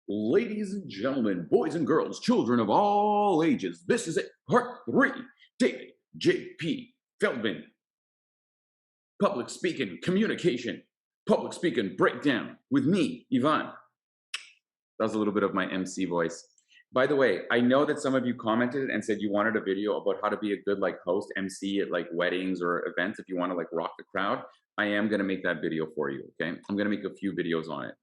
Ladies and gentlemen, boys and girls, children of all ages, this is it, part three. David JP Phillips, public speaking, communication, public speaking breakdown with me, Ivan. That was a little bit of my MC voice. By the way, I know that some of you commented and said you wanted a video about how to be a good host, MC at weddings or events if you want to rock the crowd. I am going to make that video for you, okay? I'm going to make a few videos on it.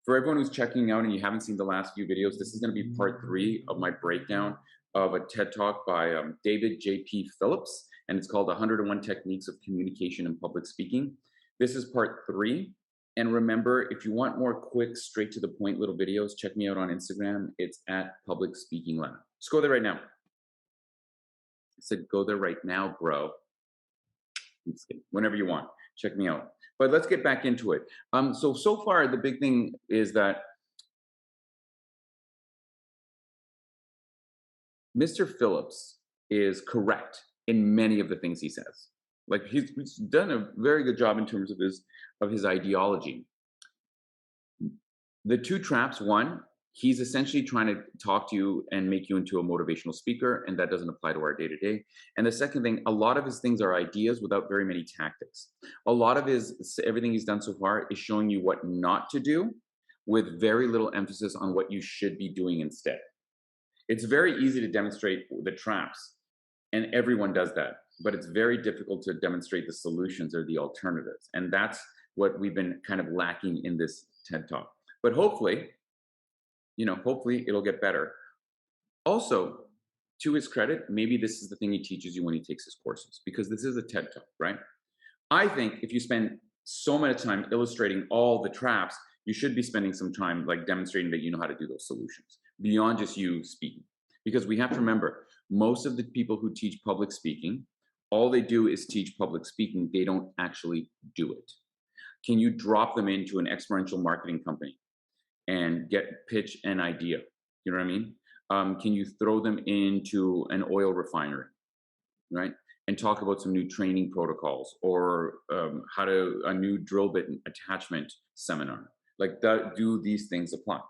For everyone who's checking out and you haven't seen the last few videos, this is going to be part three of my breakdown of a TED Talk by David JP Phillips, and it's called 101 Techniques of Communication and Public Speaking. This is part three. And remember, if you want more quick, straight to the point little videos, check me out on Instagram. It's at Public Speaking Lab. Just go there right now. I said, go there right now, bro. I'm just kidding. Whenever you want, check me out. But let's get back into it. So far, the big thing is that Mr. Phillips is correct in many of the things he says. He's done a very good job in terms of his ideology. The two traps, one, he's essentially trying to talk to you and make you into a motivational speaker, and that doesn't apply to our day-to-day. And the second thing, a lot of his things are ideas without very many tactics. A lot of everything he's done so far is showing you what not to do with very little emphasis on what you should be doing instead. It's very easy to demonstrate the traps, and everyone does that, but it's very difficult to demonstrate the solutions or the alternatives. And that's what we've been kind of lacking in this TED Talk. But hopefully it'll get better. Also, to his credit, maybe this is the thing he teaches you when he takes his courses, because this is a TED Talk, right? I think if you spend so much time illustrating all the traps, you should be spending some time demonstrating that you know how to do those solutions beyond just you speaking. Because we have to remember, most of the people who teach public speaking, all they do is teach public speaking. They don't actually do it. Can you drop them into an experiential marketing company and pitch an idea? You know what I mean? Can you throw them into an oil refinery, right? And talk about some new training protocols or a new drill bit attachment seminar. Do these things apply?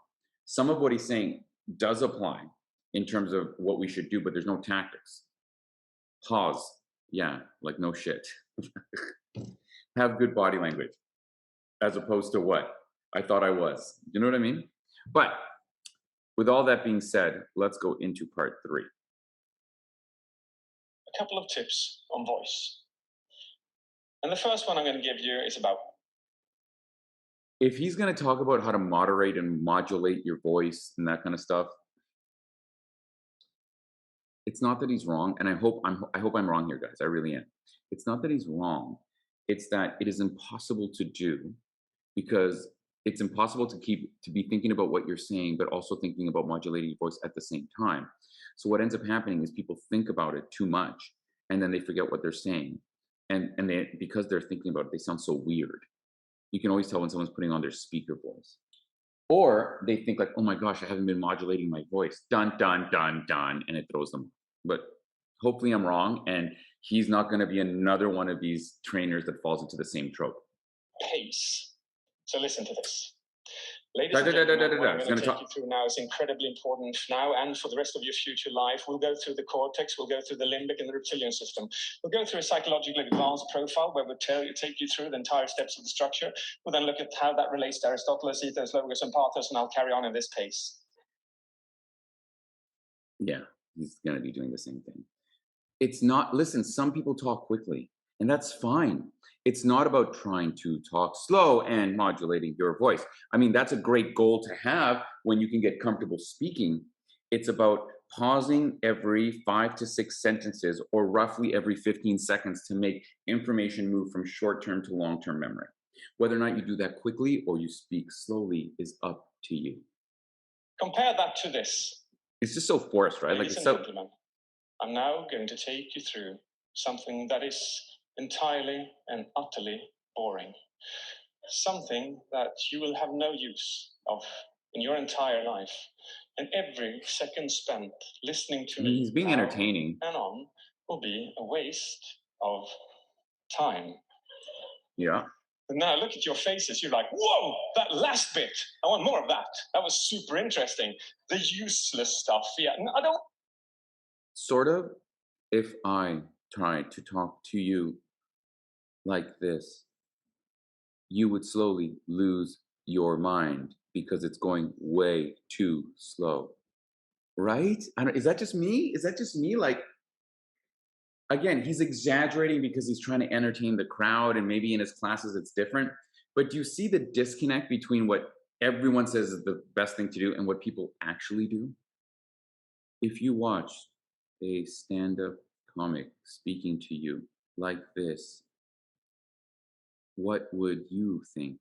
Some of what he's saying does apply in terms of what we should do, but there's no tactics. Pause. Yeah, no shit. Have good body language, as opposed to what I thought I was. You know what I mean? But with all that being said, let's go into part three. A couple of tips on voice. And the first one I'm going to give you is about... If he's going to talk about how to moderate and modulate your voice and that kind of stuff, it's not that he's wrong. And I hope I'm wrong here, guys. I really am. It's not that he's wrong. It's that it is impossible to do, because it's impossible to be thinking about what you're saying, but also thinking about modulating your voice at the same time. So what ends up happening is people think about it too much, and then they forget what they're saying. And because they're thinking about it, they sound so weird. You can always tell when someone's putting on their speaker voice. Or they think oh my gosh, I haven't been modulating my voice. Dun, dun, dun, dun, and it throws them. But hopefully I'm wrong, and he's not going to be another one of these trainers that falls into the same trope. Pace. So listen to this. Ladies and gentlemen, what I'm going to take you through now is incredibly important now and for the rest of your future life. We'll go through the cortex, we'll go through the limbic and the reptilian system. We'll go through a psychologically advanced profile where we'll take you through the entire steps of the structure. We'll then look at how that relates to Aristotle, ethos, logos, and pathos, and I'll carry on in this pace. Yeah, he's going to be doing the same thing. It's not, listen, some people talk quickly, and that's fine. It's not about trying to talk slow and modulating your voice. I mean, that's a great goal to have when you can get comfortable speaking. It's about pausing every 5 to 6 sentences, or roughly every 15 seconds, to make information move from short-term to long-term memory. Whether or not you do that quickly or you speak slowly is up to you. Compare that to this. It's just so forced, right? Ladies and gentlemen, I'm now going to take you through something that is entirely and utterly boring. Something that you will have no use of in your entire life. And every second spent listening to me, he's being entertaining, and on, will be a waste of time. Yeah. And now look at your faces. You're like, whoa, that last bit. I want more of that. That was super interesting. The useless stuff. Yeah, I don't. Sort of, if I try to talk to you like this, you would slowly lose your mind because it's going way too slow. Right? I don't, is that just me? Is that just me? Like, again, he's exaggerating because he's trying to entertain the crowd, and maybe in his classes it's different. But do you see the disconnect between what everyone says is the best thing to do and what people actually do? If you watch a stand up comic speaking to you like this, what would you think?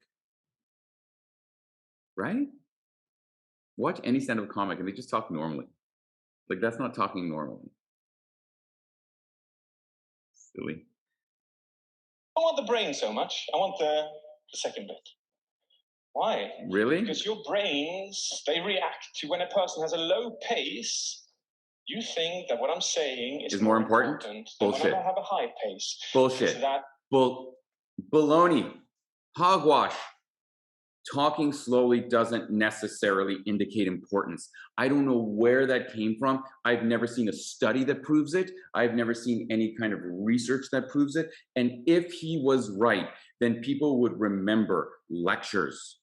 Right? Watch any stand up comic and they just talk normally. Like, that's not talking normally. Silly. I don't want the brain so much. I want the second bit. Why? Really? Because your brains, they react to when a person has a low pace. You think that what I'm saying is more important than Bullshit. when I have a high pace. Bullshit. That Baloney. Hogwash. Talking slowly doesn't necessarily indicate importance. I don't know where that came from. I've never seen a study that proves it. I've never seen any kind of research that proves it. And if he was right, then people would remember lectures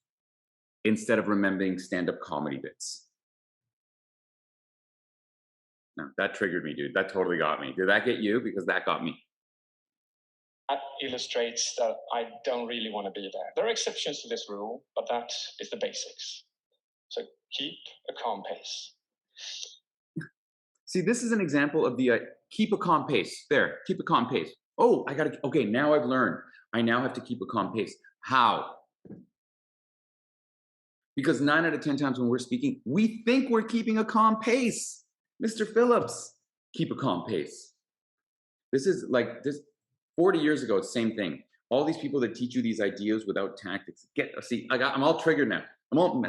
instead of remembering stand-up comedy bits. No, that triggered me, dude. That totally got me. Did that get you? Because that got me. That illustrates that I don't really want to be there. There are exceptions to this rule, but that is the basics. So keep a calm pace. See, this is an example of the keep a calm pace. There, keep a calm pace. Oh, okay, now I've learned. I now have to keep a calm pace. How? Because 9 out of 10 times when we're speaking, we think we're keeping a calm pace. Mr. Phillips, keep a calm pace. This is like this 40 years ago, it's the same thing. All these people that teach you these ideas without tactics. I'm all triggered now. I'm all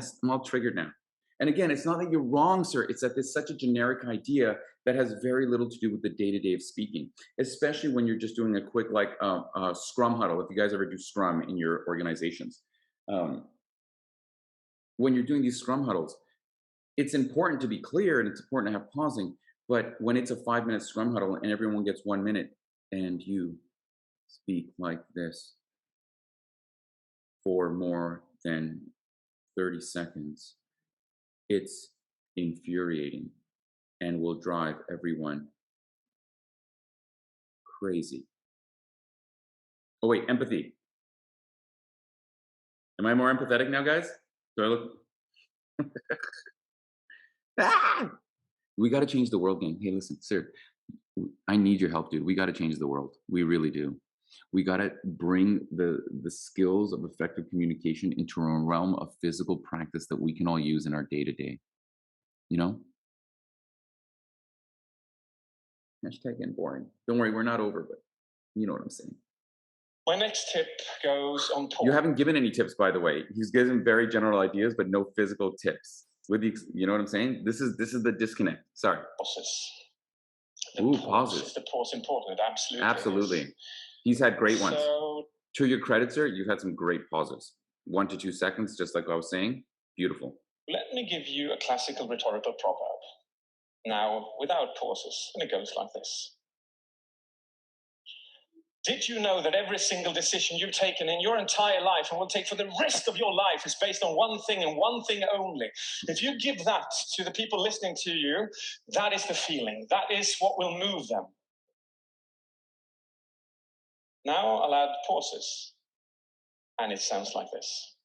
triggered now. And again, it's not that you're wrong, sir. It's that there's such a generic idea that has very little to do with the day-to-day of speaking, especially when you're just doing a quick scrum huddle. If you guys ever do scrum in your organizations, when you're doing these scrum huddles, it's important to be clear and it's important to have pausing. But when it's a 5-minute scrum huddle and everyone gets 1 minute and you speak like this for more than 30 seconds, it's infuriating and will drive everyone crazy. Oh wait, empathy. Am I more empathetic now, guys? Do I look? We got to change the world, gang. Hey, listen, sir, I need your help, dude. We got to change the world. We really do. We got to bring the skills of effective communication into a realm of physical practice that we can all use in our day-to-day. You know? Hashtag getting boring. Don't worry, we're not over, but you know what I'm saying. My next tip goes on top. You haven't given any tips, by the way. He's given very general ideas, but no physical tips. You know what I'm saying? This is the disconnect. Sorry. Pauses. Pauses. Is the pause important? Absolutely. He's had great ones. To your credit, sir, you've had some great pauses. 1 to 2 seconds, just like I was saying. Beautiful. Let me give you a classical rhetorical proverb. Now, without pauses, and it goes like this. Did you know that every single decision you've taken in your entire life and will take for the rest of your life is based on one thing and one thing only? If you give that to the people listening to you, that is the feeling. That is what will move them. Now I'll add pauses. And it sounds like this.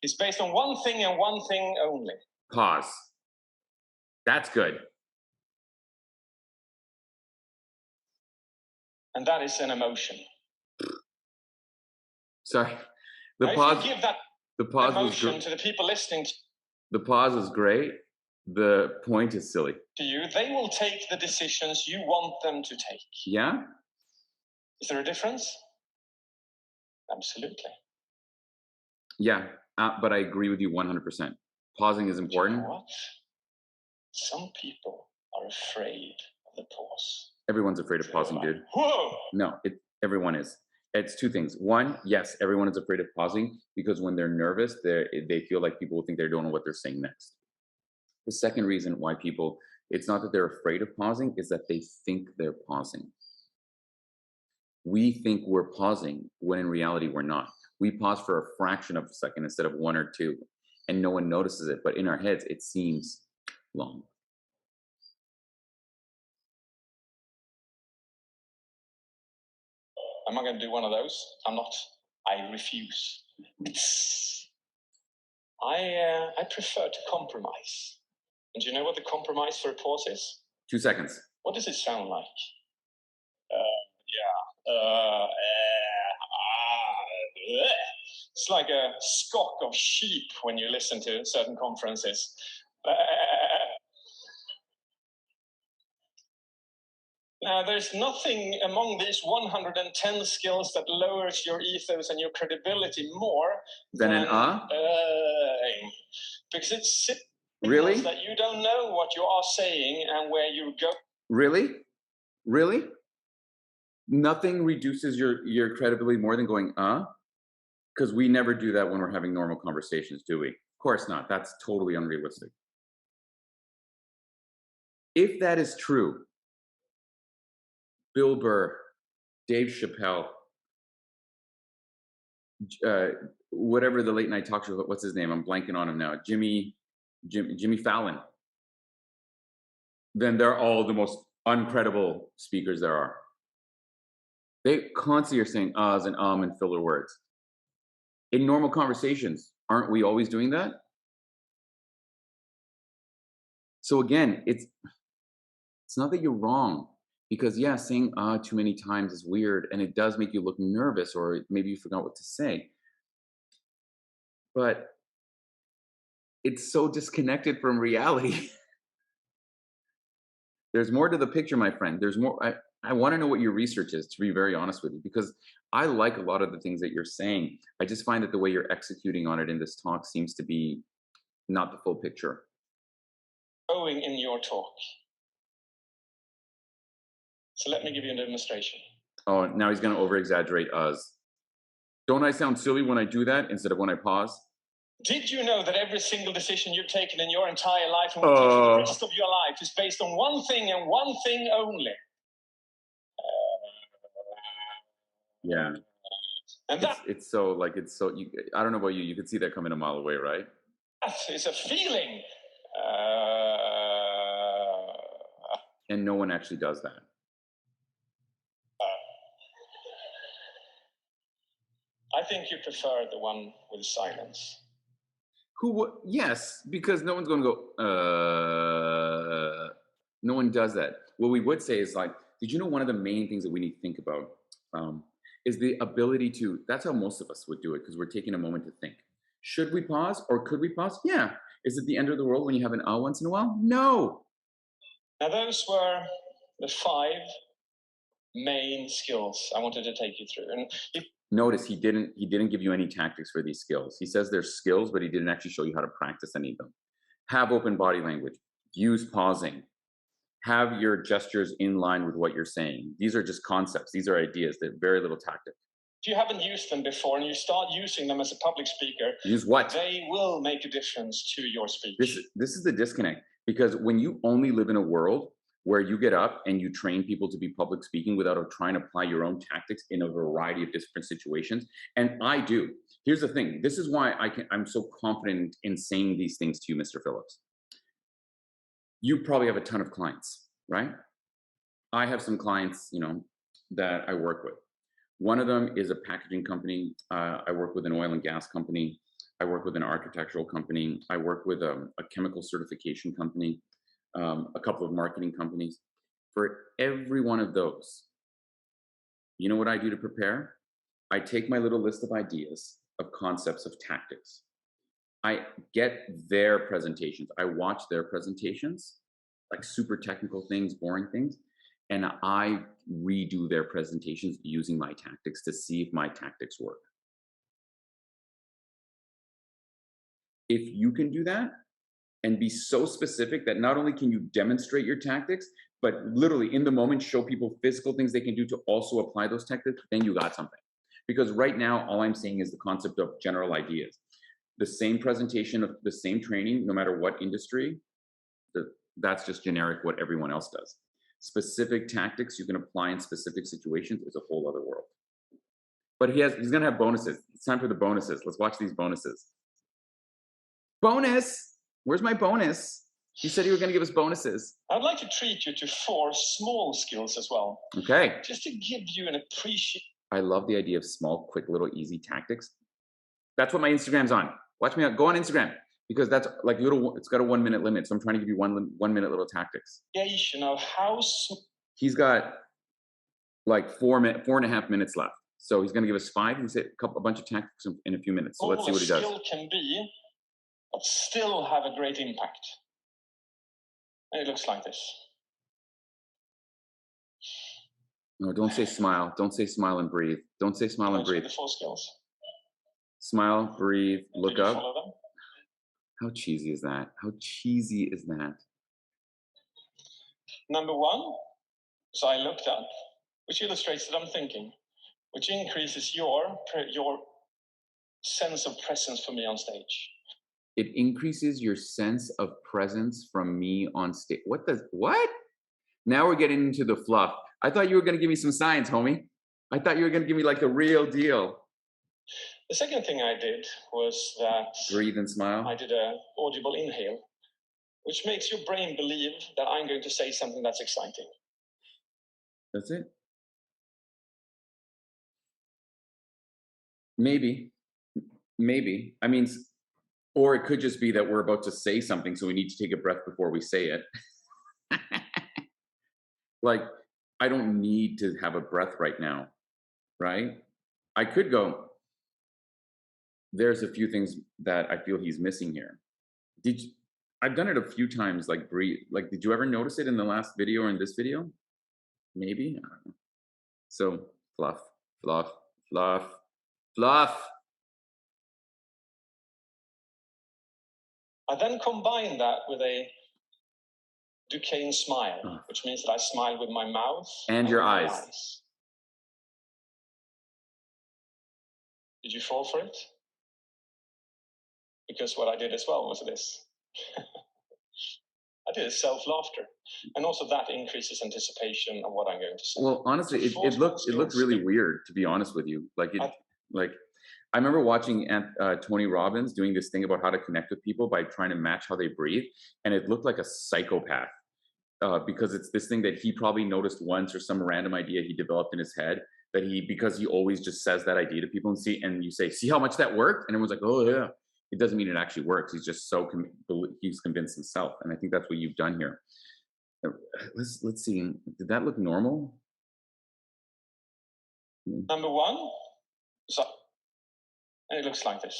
It's based on one thing and one thing only. Pause. That's good. And that is an emotion. Sorry. The pause. Give that emotion was to the people listening. The pause is great. The point is silly. To you, they will take the decisions you want them to take. Yeah? Is there a difference? Absolutely. Yeah, but I agree with you 100%. Pausing is important. You know what? Some people are afraid of the pause. Everyone's afraid of pausing, dude. Whoa! No, Everyone is. It's two things. One, yes, everyone is afraid of pausing because when they're nervous, they feel like people will think they don't know what they're saying next. The second reason why people, it's not that they're afraid of pausing, is that they think they're pausing. We think we're pausing when in reality we're not. We pause for a fraction of a second instead of one or two, and no one notices it. But in our heads, it seems long. Am I going to do one of those? I'm not. I refuse. I prefer to compromise. And do you know what the compromise for a pause is? 2 seconds. What does it sound like? It's like a scock of sheep when you listen to certain conferences. Now, there's nothing among these 110 skills that lowers your ethos and your credibility more than an because it's really that you don't know what you are saying and where you go. Really? Nothing reduces your credibility more than going because we never do that when we're having normal conversations, do we? Of course not. That's totally unrealistic. If that is true, Bill Burr, Dave Chappelle, whatever the late night talk show, what's his name? I'm blanking on him now. Jimmy Fallon. Then they're all the most uncredible speakers there are. They constantly are saying ahs and and filler words. In normal conversations, aren't we always doing that? So again, it's not that you're wrong, because yeah, saying too many times is weird and it does make you look nervous or maybe you forgot what to say. But it's so disconnected from reality. There's more to the picture, my friend. There's more. I want to know what your research is, to be very honest with you, because I like a lot of the things that you're saying. I just find that the way you're executing on it in this talk seems to be not the full picture. Going in your talk. So let me give you a demonstration. Oh, now he's going to over-exaggerate us. Don't I sound silly when I do that instead of when I pause? Did you know that every single decision you've taken in your entire life and will take for the rest of your life is based on one thing and one thing only? Yeah. And it's so like, I don't know about you, you could see that coming a mile away, right? It's a feeling. And no one actually does that. I think you prefer the one with silence. Yes, because no one's going to go, no one does that. What we would say is like, did you know one of the main things that we need to think about is the ability to, that's how most of us would do it, because we're taking a moment to think. Should we pause or could we pause? Yeah. Is it the end of the world when you have an once in a while? No. Now those were the 5 main skills I wanted to take you through. And notice he didn't give you any tactics for these skills. He says there's skills, but he didn't actually show you how to practice any of them. Have open body language, use pausing, have your gestures in line with what you're saying. These are just concepts. These are ideas. They're very little tactic. If you haven't used them before and you start using them as a public speaker, use what? They will make a difference to your speech. This is the disconnect, because when you only live in a world where you get up and you train people to be public speaking without trying to apply your own tactics in a variety of different situations. And I do. Here's the thing. This is why I'm so confident in saying these things to you, Mr. Phillips. You probably have a ton of clients, right? I have some clients, that I work with. One of them is a packaging company. I work with an oil and gas company. I work with an architectural company. I work with a chemical certification company. A couple of marketing companies. For every one of those, you know what I do to prepare? I take my little list of ideas, of concepts, of tactics. I get their presentations. I watch their presentations, like super technical things, boring things, and I redo their presentations using my tactics to see if my tactics work. If you can do that, and be so specific that not only can you demonstrate your tactics, but literally in the moment, show people physical things they can do to also apply those tactics, then you got something. Because right now, all I'm seeing is the concept of general ideas. The same presentation of the same training, no matter what industry, that's just generic what everyone else does. Specific tactics you can apply in specific situations is a whole other world. But he's gonna have bonuses. It's time for the bonuses. Let's watch these bonuses. Bonus! Where's my bonus? You said you were gonna give us bonuses. I'd like to treat you to 4 small skills as well. Okay. Just to give you an appreciation. I love the idea of small, quick, little, easy tactics. That's what my Instagram's on. Watch me out. Go on Instagram because that's like little. It's got a 1 minute limit, so I'm trying to give you 1 minute little tactics. Of how He's got like 4.5 minutes left, so he's going to give us 5. He said a bunch of tactics in a few minutes. So let's see what he does. Skill can be, but still have a great impact. And it looks like this. No, don't say smile. Don't say smile and breathe. Don't say smile and breathe. The 4 skills. Smile, breathe, look up. Follow them? How cheesy is that? How cheesy is that? Number 1, so I looked up, which illustrates that I'm thinking, which increases your sense of presence for me on stage. It increases your sense of presence from me on stage. What? Now we're getting into the fluff. I thought you were going to give me some science, homie. I thought you were going to give me like the real deal. The second thing I did was that breathe and smile. I did an audible inhale, which makes your brain believe that I'm going to say something that's exciting. That's it. Maybe. I mean, or it could just be that we're about to say something, so we need to take a breath before we say it. Like, I don't need to have a breath right now, right? I could go, there's a few things that I feel he's missing here. I've done it a few times, like breathe. Like, did you ever notice it in the last video or in this video? Maybe, I don't know. So fluff, fluff, fluff, fluff. I then combine that with a Duquesne smile, which means that I smile with my mouth and your eyes. Did you fall for it? Because what I did as well was this. I did a self-laughter. And also that increases anticipation of what I'm going to say. Well, honestly, it looked really weird, to be honest with you. I remember watching Tony Robbins doing this thing about how to connect with people by trying to match how they breathe. And it looked like a psychopath because it's this thing that he probably noticed once or some random idea he developed in his head that because he always just says that idea to people and you say, see how much that worked? And everyone's like, oh yeah. It doesn't mean it actually works. He's just he's convinced himself. And I think that's what you've done here. Let's see. Did that look normal? Number 1. So, and it looks like this.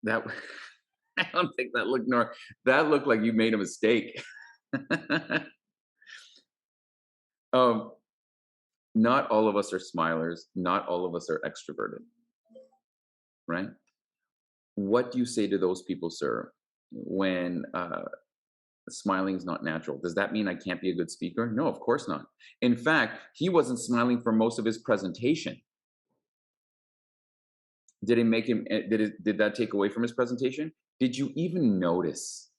I don't think that looked normal. That looked like you made a mistake. Not all of us are smilers. Not all of us are extroverted, right? What do you say to those people, sir, when smiling is not natural? Does that mean I can't be a good speaker? No, of course not. In fact, he wasn't smiling for most of his presentation. Did it make him? Did that take away from his presentation? Did you even notice?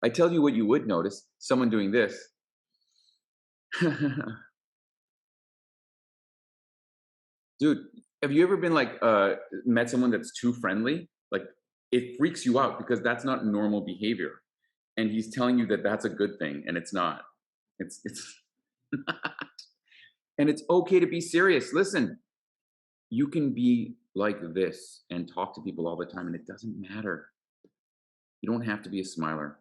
I tell you what you would notice: someone doing this. Dude, have you ever been met someone that's too friendly? Like, it freaks you out because that's not normal behavior. And he's telling you that that's a good thing, and it's not. It's not. And it's okay to be serious. Listen, you can be like this and talk to people all the time, and it doesn't matter. You don't have to be a smiler.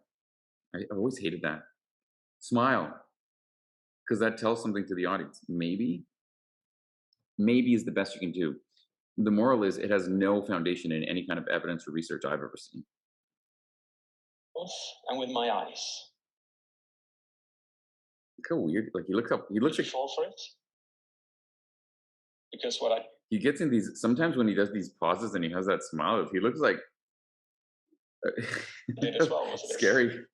I always hated that. Smile, because that tells something to the audience. Maybe is the best you can do. The moral is it has no foundation in any kind of evidence or research I've ever seen. And with my eyes. Look how weird. Like he looks like fall for it. Because what I He gets in these sometimes when he does these pauses and he has that smile, he looks like I did as well, wasn't it? scary.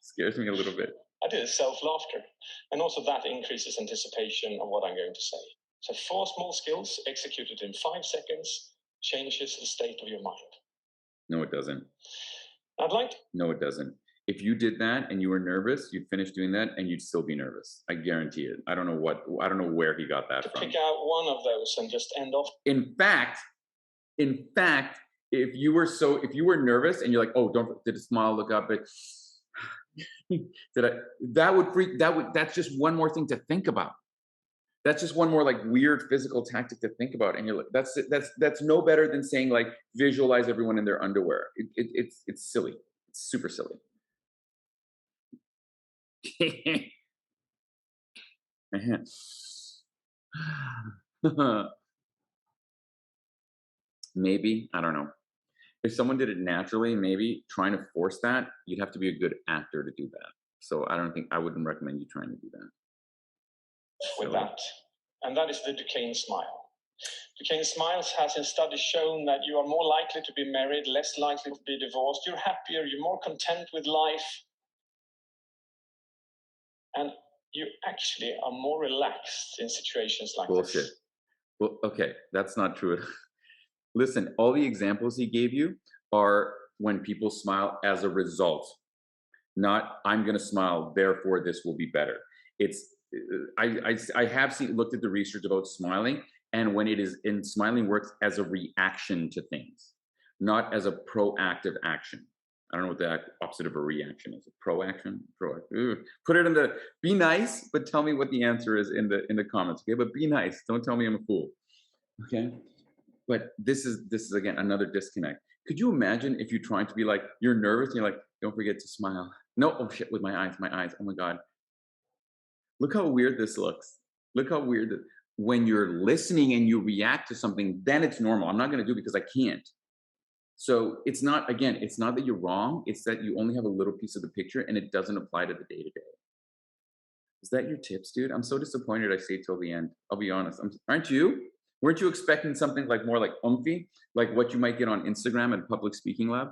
Scares me a little bit. I did self-laughter. And also that increases anticipation of what I'm going to say. So 4 small skills executed in 5 seconds changes the state of your mind. No, it doesn't. I'd like to. No, it doesn't. If you did that and you were nervous, you'd finish doing that and you'd still be nervous. I guarantee it. I don't know where he got that from. Pick out one of those and just end off. In fact, if you were nervous and you're like, oh, did a smile look up, but that's just one more thing to think about. That's just one more like weird physical tactic to think about. And you're like, that's no better than saying like, visualize everyone in their underwear. It's silly. It's super silly. Maybe, I don't know. If someone did it naturally, maybe trying to force that, you'd have to be a good actor to do that. So I wouldn't recommend you trying to do that. With that. And that is the Duquesne smile. Duquesne smiles has in studies shown that you are more likely to be married, less likely to be divorced, you're happier, you're more content with life, and you actually are more relaxed in situations like Bullshit. this. Well, okay, that's not true. Listen, all the examples he gave you are when people smile as a result, not I'm going to smile, therefore this will be better. It's I have looked at the research about smiling, and when it is in smiling works as a reaction to things, not as a proactive action. I don't know what the opposite of a reaction is. A proaction? Put it in the, be nice, but tell me what the answer is in the comments. Okay, but be nice. Don't tell me I'm a fool. Okay, but this is again another disconnect. Could you imagine if you're trying to be like, you're nervous and you're like, don't forget to smile. No, oh shit, with my eyes. Oh my God. Look how weird this looks. Look how weird that when you're listening and you react to something, then it's normal. I'm not going to do it because I can't. So it's not that you're wrong. It's that you only have a little piece of the picture and it doesn't apply to the day to day. Is that your tips, dude? I'm so disappointed I stayed till the end. I'll be honest. Aren't you? Weren't you expecting something like more like umphy, like what you might get on Instagram at Public Speaking Lab?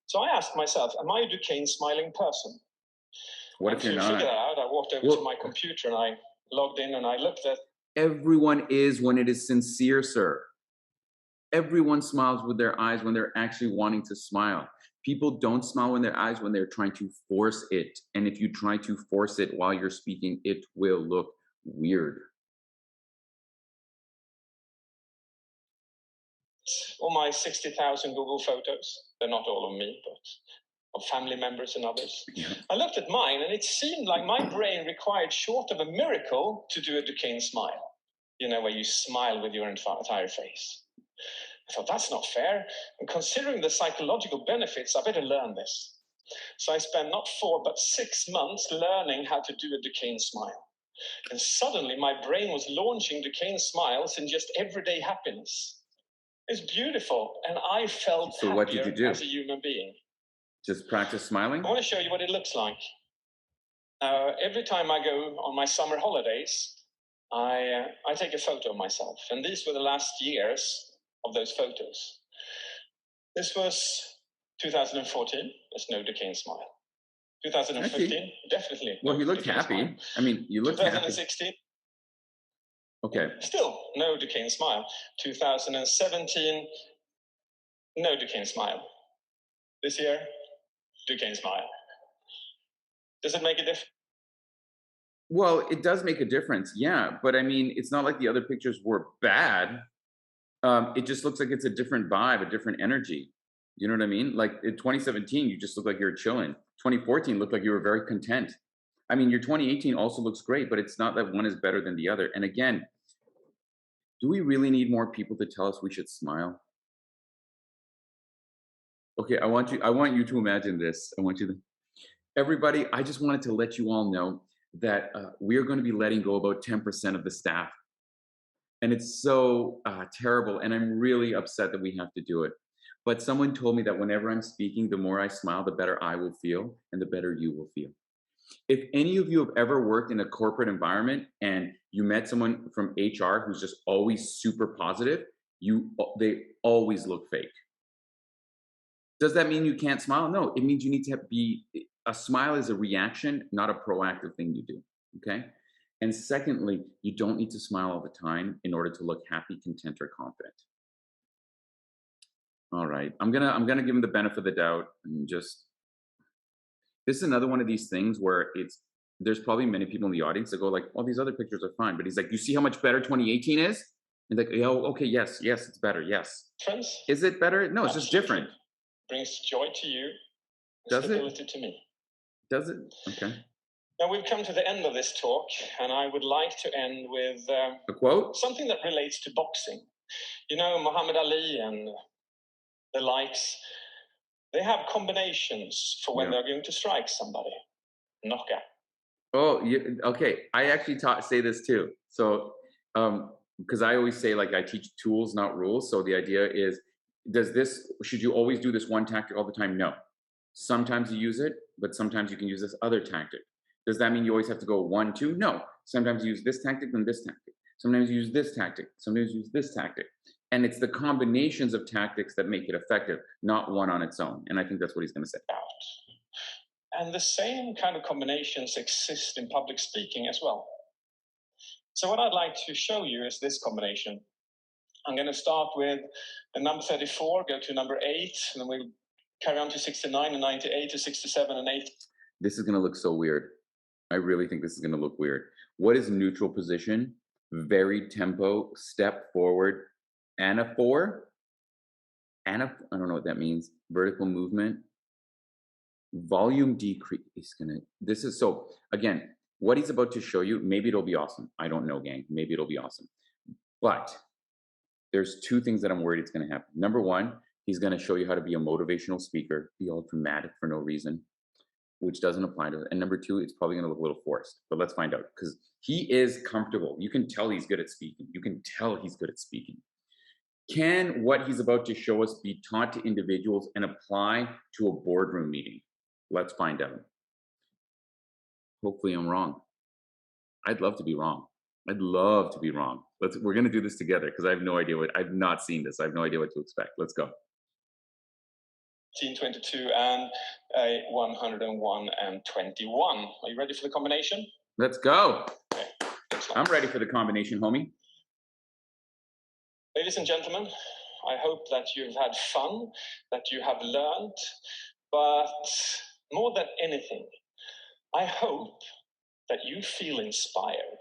So I asked myself, am I a Duquesne smiling person? What if you're not? To figure that out, I walked over to my computer and I logged in and I looked at. Everyone is when it is sincere, sir. Everyone smiles with their eyes when they're actually wanting to smile. People don't smile with their eyes when they're trying to force it. And if you try to force it while you're speaking, it will look weird. All my 60,000 Google photos, they're not all of me, but of family members and others. Yeah. I looked at mine and it seemed like my brain required short of a miracle to do a Duquesne smile. You know, where you smile with your entire face. I thought, that's not fair. And considering the psychological benefits, I better learn this. So I spent not 4, but 6 months learning how to do a Duquesne smile. And suddenly my brain was launching Duquesne smiles in just everyday happiness. It's beautiful. And I felt so what did you do? As a human being. Just practice smiling? I want to show you what it looks like. Every time I go on my summer holidays, I take a photo of myself. And these were the last years of those photos. This was 2014. There's no Duquesne smile. 2015, actually, definitely. Well, you looked happy. Smile. I mean, you looked 2016, happy. Okay. Still no Duquesne smile. 2017, no Duquesne smile. This year, Duquesne smile. Does it make a difference? Well, it does make a difference, yeah. But I mean, it's not like the other pictures were bad. It just looks like it's a different vibe, a different energy. You know what I mean? Like in 2017, you just look like you're chilling. 2014 looked like you were very content. I mean, your 2018 also looks great, but it's not that one is better than the other. And again, do we really need more people to tell us we should smile? Okay, I want you to imagine this. Everybody, I just wanted to let you all know that we are going to be letting go about 10% of the staff. And it's so terrible. And I'm really upset that we have to do it. But someone told me that whenever I'm speaking, the more I smile, the better I will feel and the better you will feel. If any of you have ever worked in a corporate environment and you met someone from HR who's just always super positive, they always look fake. Does that mean you can't smile? No, it means you need to be a smile is a reaction, not a proactive thing you do. Okay. And secondly, you don't need to smile all the time in order to look happy, content, or confident. All right. I'm gonna give him the benefit of the doubt and just this is another one of these things where there's probably many people in the audience that go like, "Oh, these other pictures are fine," but he's like, "You see how much better 2018 is?" And like, "Yeah, okay, yes, yes, it's better, yes." Friends? Is it better? No, it's just Absolutely. different. Brings joy to you, Does it? stability to me. Does it? Okay. Now we've come to the end of this talk, and I would like to end with A quote? something that relates to boxing. You know, Muhammad Ali and the likes, they have combinations for when Yeah. they're going to strike somebody. Knockout. Oh, yeah, okay. I actually say this too. So, because I always say like I teach tools, not rules. So the idea is, should you always do this one tactic all the time? No. Sometimes you use it, but sometimes you can use this other tactic. Does that mean you always have to go 1, 2? No. Sometimes you use this tactic, then this tactic. Sometimes you use this tactic. Sometimes you use this tactic. And it's the combinations of tactics that make it effective, not one on its own. And I think that's what he's going to say. And the same kind of combinations exist in public speaking as well. So what I'd like to show you is this combination. I'm going to start with the number 34, go to number 8, and then we'll carry on to 69 and 98 to 67 and 8. This is going to look so weird. I really think this is going to look weird. What is neutral position? Varied tempo, step forward, anaphore. I don't know what that means. Vertical movement. Volume decrease is gonna. This is so again. What he's about to show you, maybe it'll be awesome. I don't know, gang. Maybe it'll be awesome. But there's two things that I'm worried it's going to happen. Number one, he's going to show you how to be a motivational speaker, be all dramatic for no reason, which doesn't apply to it. And number two, it's probably going to look a little forced, but let's find out because he is comfortable. You can tell he's good at speaking. You can tell he's good at speaking. Can what he's about to show us be taught to individuals and apply to a boardroom meeting? Let's find out. Hopefully I'm wrong. I'd love to be wrong. I'd love to be wrong. We're going to do this together because I have no idea I've not seen this. I have no idea what to expect. Let's go. 22 and a 101 and 21. Are you ready for the combination? Let's go. Okay. I'm ready for the combination, homie. Ladies and gentlemen, I hope that you've had fun, that you have learned, but more than anything, I hope that you feel inspired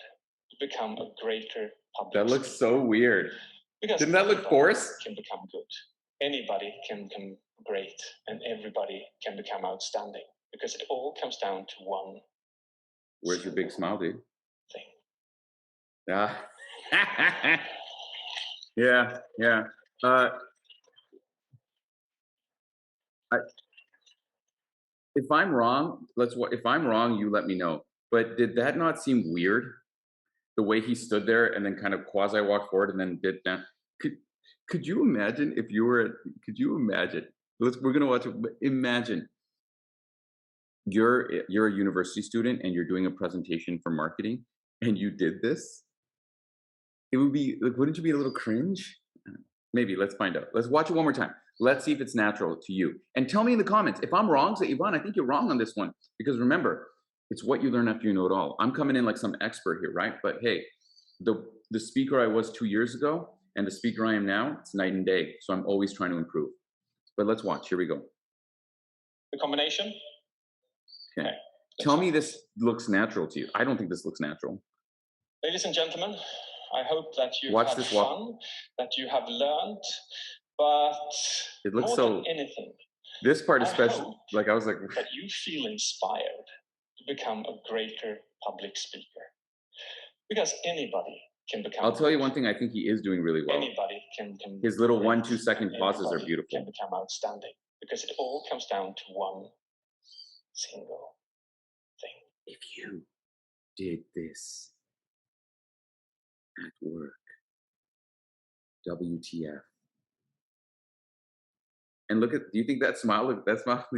to become a greater public That looks speaker. So weird. Because didn't that look forced? Can become good. Anybody can become great, and everybody can become outstanding. Because it all comes down to one. Where's your big smile, dude? Thing. Yeah. Yeah. If I'm wrong, if I'm wrong, you let me know. But did that not seem weird? The way he stood there and then kind of quasi walked forward and then did that. Could you imagine if you were? Could you imagine? We're gonna watch it. Imagine you're a university student and you're doing a presentation for marketing and you did this. It would be like, wouldn't you be a little cringe? Maybe. Let's find out. Let's watch it one more time. Let's see if it's natural to you. And tell me in the comments if I'm wrong. Say, Yvonne, I think you're wrong on this one because remember, it's what you learn after you know it all. I'm coming in like some expert here, right? But hey, the speaker I was 2 years ago and the speaker I am now, it's night and day. So I'm always trying to improve. But let's watch. Here we go. The combination. Okay. Tell me this looks natural to you. I don't think this looks natural. Ladies and gentlemen, I hope that you've had fun, that you have learned, but it looks more so than anything, this part especially, like I was like, that you feel inspired to become a greater public speaker. Because anybody can become. I'll tell you one thing. I think he is doing really well. Anybody can. His little 1-2 second pauses are beautiful. Can become outstanding because it all comes down to one single thing. If you did this at work, WTF? And look at. Do you think that smile? Do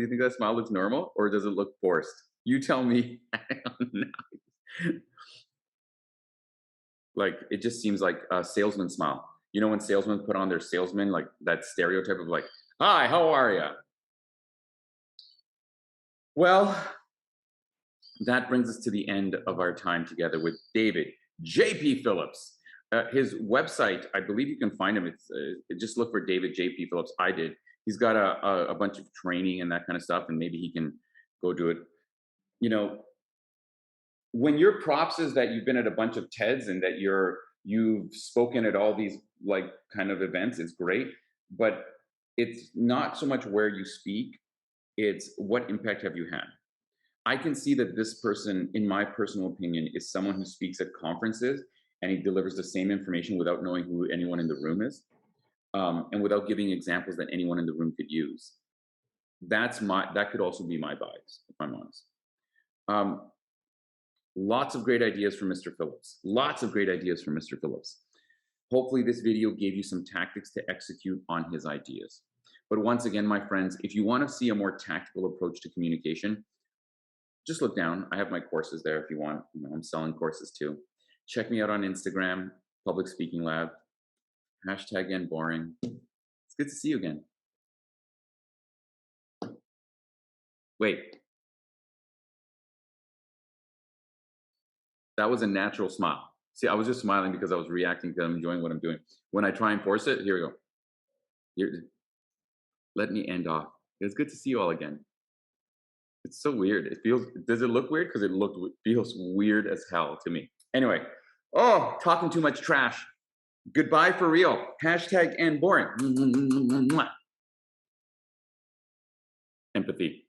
you think that smile looks normal, or does it look forced? You tell me. Like, it just seems like a salesman smile. You know, when salesmen put on their salesman, like that stereotype of like, hi, how are you? Well, that brings us to the end of our time together with David JP Phillips. His website, I believe you can find him. It's just look for David JP Phillips. I did. He's got a bunch of training and that kind of stuff, and maybe he can go do it. You know, when your props is that you've been at a bunch of TEDs and that you've spoken at all these like kind of events, it's great. But it's not so much where you speak; it's what impact have you had. I can see that this person, in my personal opinion, is someone who speaks at conferences and he delivers the same information without knowing who anyone in the room is, and without giving examples that anyone in the room could use. That could also be my bias, if I'm honest. Um, Lots of great ideas from Mr. Phillips. Lots of great ideas from Mr. Phillips. Hopefully, this video gave you some tactics to execute on his ideas. But once again, my friends, if you want to see a more tactical approach to communication, just look down. I have my courses there if you want. You know, I'm selling courses too. Check me out on Instagram, Public Speaking Lab, #boring. It's good to see you again. Wait, that was a natural smile. See, I was just smiling because I was reacting because I'm enjoying what I'm doing. When I try and force it, here we go. Let me end off. It's good to see you all again. It's so weird. Does it look weird? Because feels weird as hell to me. Anyway, talking too much trash. Goodbye for real. #and boring. Empathy.